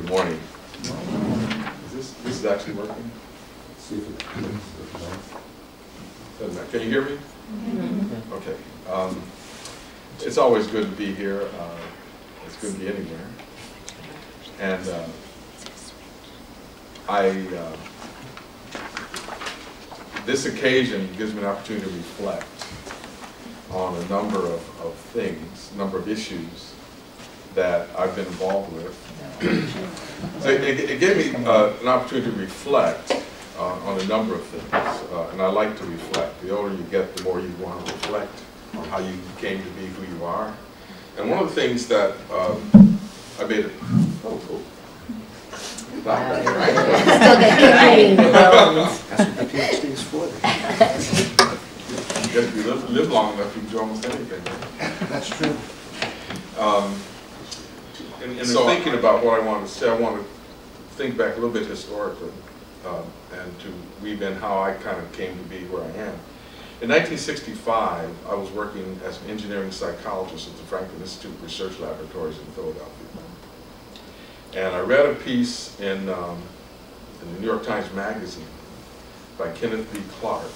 Good morning. Is this actually working? See if it Doesn't matter. Can you hear me? Mm-hmm. Okay. It's always good to be here. It's good to be anywhere. And this occasion gives me an opportunity to reflect on a number of things, a number of issues that I've been involved with. So it gave me an opportunity to reflect on a number of things, and I like to reflect. The older you get, the more you want to reflect on how you came to be who you are. And one of the things that I made it, oh, cool. Still getting That's what the PhD is for. If you live long enough, you can do almost anything. That's true. And so thinking about what I wanted to say, I want to think back a little bit historically and to weave in how I kind of came to be where I am. In 1965, I was working as an engineering psychologist at the Franklin Institute Research Laboratories in Philadelphia. And I read a piece in the New York Times Magazine by Kenneth B. Clark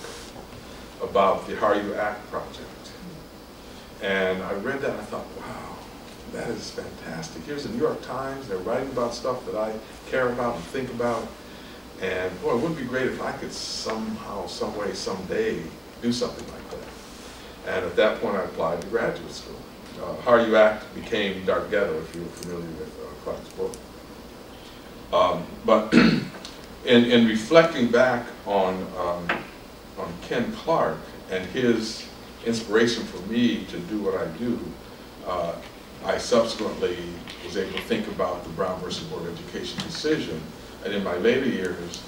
about the How You Act project. And I read that and I thought, wow, that is fantastic. Here's the New York Times, they're writing about stuff that I care about and think about. And boy, it would be great if I could somehow, some way, someday do something like that. And at that point I applied to graduate school. How You Act became Dark Ghetto, if you're familiar with Clark's book. But in reflecting back on Ken Clark and his inspiration for me to do what I do, I subsequently was able to think about the Brown versus Board of Education decision. And in my later years,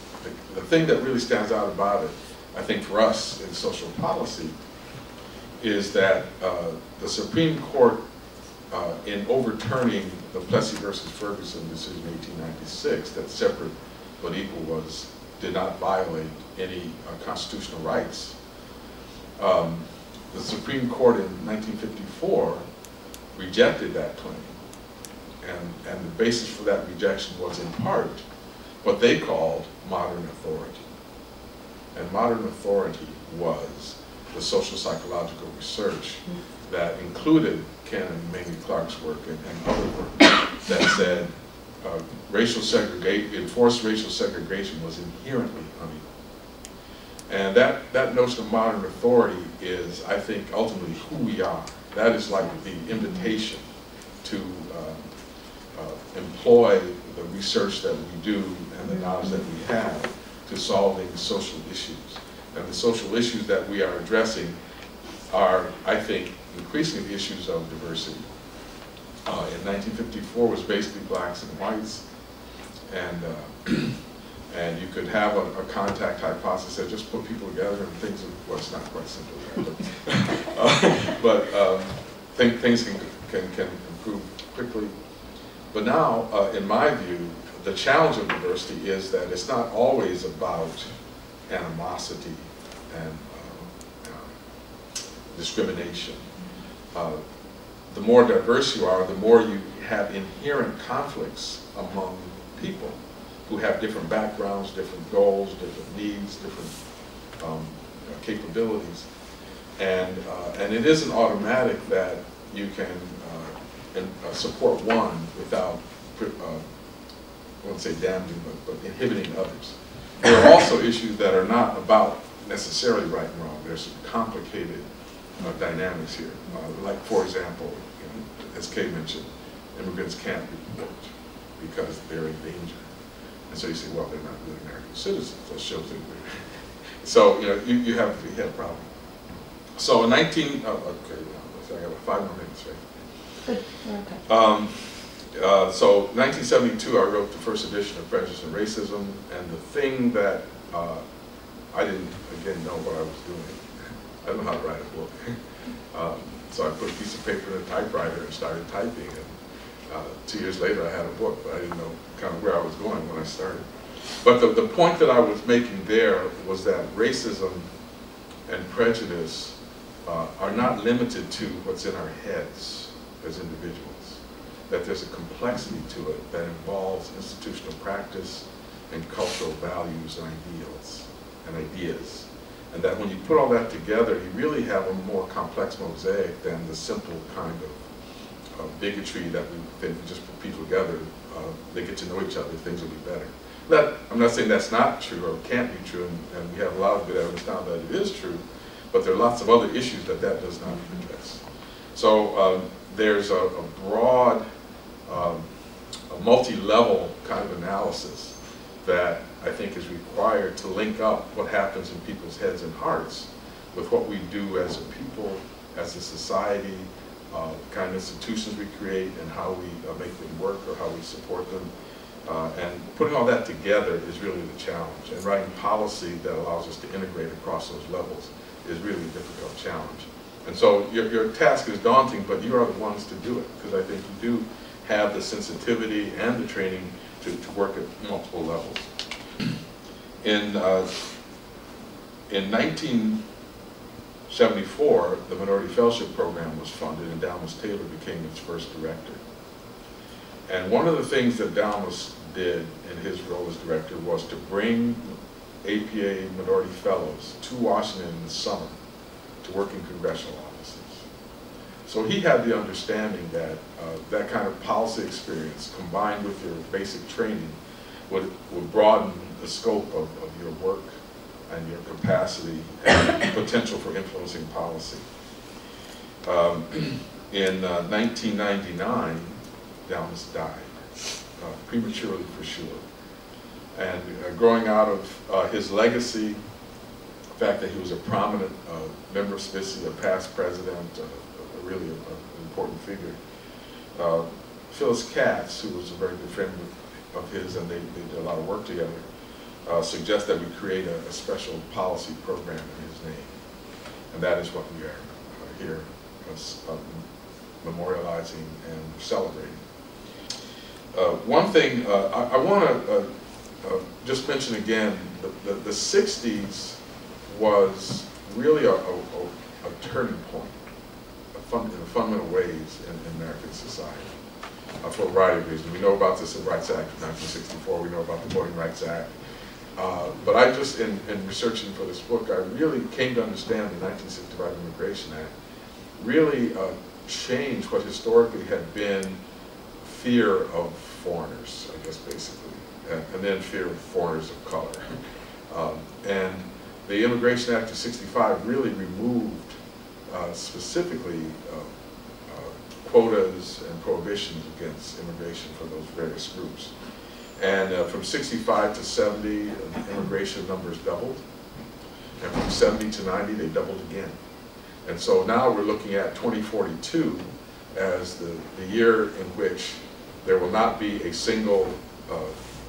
the thing that really stands out about it, I think for us in social policy, is that the Supreme Court, in overturning the Plessy versus Ferguson decision in 1896, that separate but equal did not violate any constitutional rights. The Supreme Court in 1954 rejected that claim. And the basis for that rejection was in part what they called modern authority. And modern authority was the social psychological research that included Ken and Mamie Clark's work and other work that said enforced racial segregation was inherently unequal. And that notion of modern authority is, I think, ultimately who we are. That is like the invitation to employ the research that we do and the knowledge that we have to solving social issues. And the social issues that we are addressing are, I think, increasingly the issues of diversity. In 1954 was basically blacks and whites, and you could have a contact hypothesis that just put people together and things, well, it's not quite simple yet, but things can improve quickly. But now, in my view, the challenge of diversity is that it's not always about animosity and discrimination. The more diverse you are, the more you have inherent conflicts among people who have different backgrounds, different goals, different needs, different capabilities. And it isn't automatic that you can support one without, I won't say damaging, but inhibiting others. There are also issues that are not about necessarily right and wrong. There's some complicated dynamics here. Like, for example, as Kay mentioned, immigrants can't be deported because they're in danger. And so you say, well, they're not really American citizens. That shows that they're... So, you have a problem. So in okay, I got 5 more minutes, right? Good. Okay. So 1972, I wrote the first edition of Prejudice and Racism, and the thing that I didn't, again, know what I was doing. I don't know how to write a book. So I put a piece of paper in a typewriter and started typing, and 2 years later I had a book, but I didn't know kind of where I was going when I started. But the point that I was making there was that racism and prejudice are not limited to what's in our heads as individuals. that there's a complexity to it that involves institutional practice and cultural values and ideas. And that when you put all that together, you really have a more complex mosaic than the simple kind of bigotry that we think we just put people together, they get to know each other, things will be better. I'm not saying that's not true or can't be true, and we have a lot of good evidence now that it is true, but there are lots of other issues that does not address. So there's a broad, a multi-level kind of analysis that I think is required to link up what happens in people's heads and hearts with what we do as a people, as a society, kind of institutions we create and how we make them work or how we support them. And putting all that together is really the challenge. And writing policy that allows us to integrate across those levels is really a difficult challenge. And so your task is daunting, but you are the ones to do it, because I think you do have the sensitivity and the training to work at multiple levels. In 1974, the Minority Fellowship Program was funded, and Dalmas Taylor became its first director. And one of the things that Dalmas did in his role as director was to bring APA minority fellows to Washington in the summer to work in congressional offices. So he had the understanding that that kind of policy experience combined with your basic training would broaden the scope of your work and your capacity and potential for influencing policy. In 1999, Dalmas died, prematurely for sure. And growing out of his legacy, the fact that he was a prominent member of SPICY, a past president, really an important figure. Phyllis Katz, who was a very good friend of his, and they did a lot of work together, suggests that we create a special policy program in his name. And that is what we are here memorializing and celebrating. One thing I want to just mention again, the 60s was really a turning point in fundamental ways in American society for a variety of reasons. We know about the Civil Rights Act of 1964, we know about the Voting Rights Act, but I just, in researching for this book, I really came to understand the 1965 Immigration Act really changed what historically had been fear of foreigners, I guess, basically, and then fear of foreigners of color. And the Immigration Act of '65 really removed specifically quotas and prohibitions against immigration for those various groups. And from 65 to 70, immigration numbers doubled. And from 70 to 90, they doubled again. And so now we're looking at 2042 as the year in which there will not be a single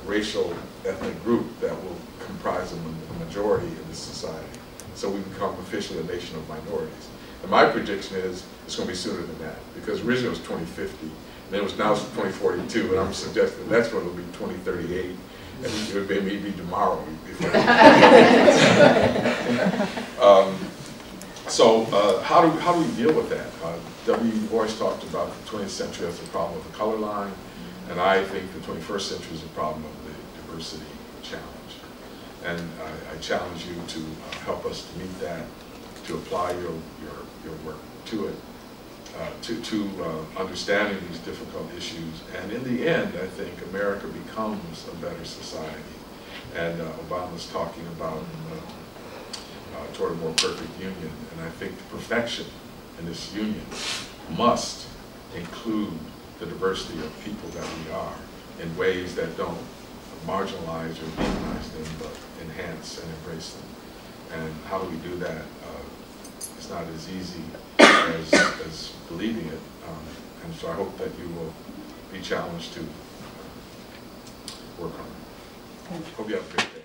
racial ethnic group that will comprise a majority in this society. So we become officially a nation of minorities. And my prediction is it's going to be sooner than that, because originally it was 2050, and then it was now 2042, and I'm suggesting that's going to be 2038, and it would maybe be tomorrow. So how do we deal with that? W. Du Bois talked about the 20th century as a problem of the color line, and I think the 21st century is a problem of the diversity challenge. And I challenge you to help us to meet that, to apply your work to it, to understanding these difficult issues. And in the end, I think America becomes a better society. And Obama's talking about toward a more perfect union. And I think the perfection in this union must include the diversity of people that we are in ways that don't marginalize or demonize them, but enhance and embrace them. And how do we do that? It's not as easy as believing it. And so I hope that you will be challenged to work on it. Hope you have a great day.